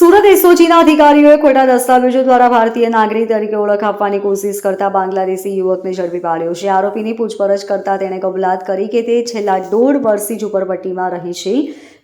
સુરત એસઓજીના અધિકારીઓએ ખોટા દસ્તાવેજો દ્વારા ભારતીય નાગરિક તરીકે ઓળખ આપવાની કોશિશ કરતા બાંગ્લાદેશી યુવકને ઝડપી પાડ્યો છે. આરોપીની પૂછપરછ કરતા તેણે કબૂલાત કરી કે તે છેલ્લા 1.5 વર્ષથી ઝૂંપડપટ્ટીમાં રહે છે.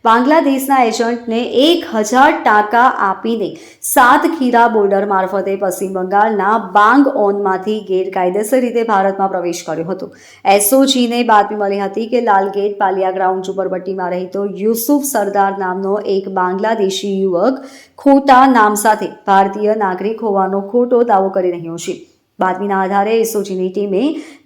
બાંગ્લાદેશના એજન્ટને 1000 ટાકા આપીને સાતખીરા બોર્ડર મારફતે પશ્ચિમ બંગાળના બાંગઓનમાંથી ગેરકાયદેસર રીતે ભારતમાં પ્રવેશ કર્યો હતો. એસઓજીને બાતમી મળી હતી કે લાલગેટ પાલિયા ગ્રાઉન્ડ ઝૂંપડપટ્ટીમાં રહેતો યુસુફ સરદાર નામનો એક બાંગ્લાદેશી યુવક ખોટા નામ સાથે ભારતીય નાગરિક હોવાનો ખોટો દાવો કરી રહ્યો છે. બાતમીના આધારે એસઓજીની ટીમે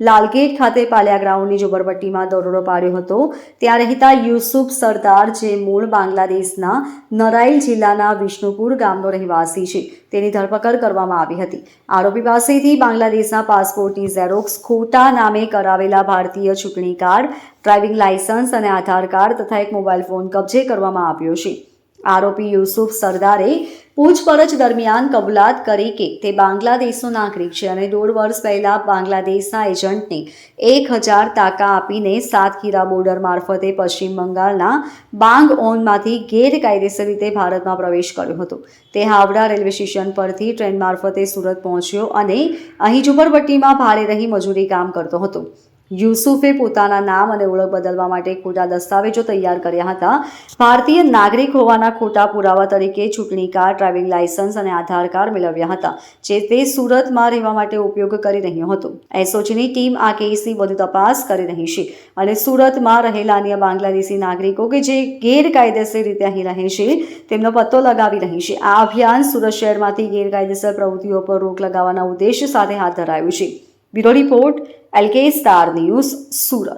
લાલગેટ ખાતે પાલિયા ગ્રાઉન્ડની ઝૂંપડપટ્ટીમાં દરોડો પાડ્યો હતો. ત્યાં રહેતા યુસુફ સરદાર, જે મૂળ બાંગ્લાદેશના નરાઇલ જિલ્લાના વિષ્ણુપુર ગામનો રહેવાસી છે, તેની ધરપકડ કરવામાં આવી હતી. આરોપી પાસેથી બાંગ્લાદેશના પાસપોર્ટની ઝેરોક્સ, ખોટા નામે કરાવેલા ભારતીય ચૂંટણી કાર્ડ, ડ્રાઇવિંગ લાયસન્સ અને આધાર કાર્ડ તથા એક મોબાઈલ ફોન કબજે કરવામાં આવ્યો છે. આરોપી યુસુફ સરદારે પૂછપરછ દરમિયાન કબૂલાત કરી કે તે બાંગ્લાદેશનો નાગરિક છે અને 1.5 વર્ષ પહેલા બાંગ્લાદેશના એજન્ટને 1000 ટાકા આપીને સાતખીરા બોર્ડર મારફતે પશ્ચિમ બંગાળના બાંગઓનમાંથી ગેરકાયદેસર રીતે ભારતમાં પ્રવેશ કર્યો હતો. તે હાવડા રેલવે સ્ટેશન પરથી ટ્રેન મારફતે સુરત પહોંચ્યો અને અહીં ઝૂંપડપટ્ટીમાં ભાડે રહી મજૂરી કામ કરતો હતો. યુસુફે પોતાના નામ અને ઓળખ બદલવા માટે ખોટા દસ્તાવેજો તૈયાર કર્યા હતા. ભારતીય નાગરિક હોવાના ખોટા પુરાવા તરીકે ચૂંટણી કાર્ડ, ડ્રાઇવિંગ લાયસન્સ અને આધાર કાર્ડ મેળવ્યા હતા, જે તે સુરતમાં રહેવા માટે ઉપયોગ કરી રહ્યો હતો. એસઓજીની ટીમ આ કેસની વધુ તપાસ કરી રહી છે અને સુરતમાં રહેલા અન્ય બાંગ્લાદેશી નાગરિકો કે જે ગેરકાયદેસર રીતે અહીં રહે છે તેમનો પત્તો લગાવી રહી છે. આ અભિયાન સુરત શહેરમાંથી ગેરકાયદેસર પ્રવૃત્તિઓ પર રોક લગાવવાના ઉદ્દેશ્ય સાથે હાથ ધરાયું છે. Bureau report, LK star news, Surat.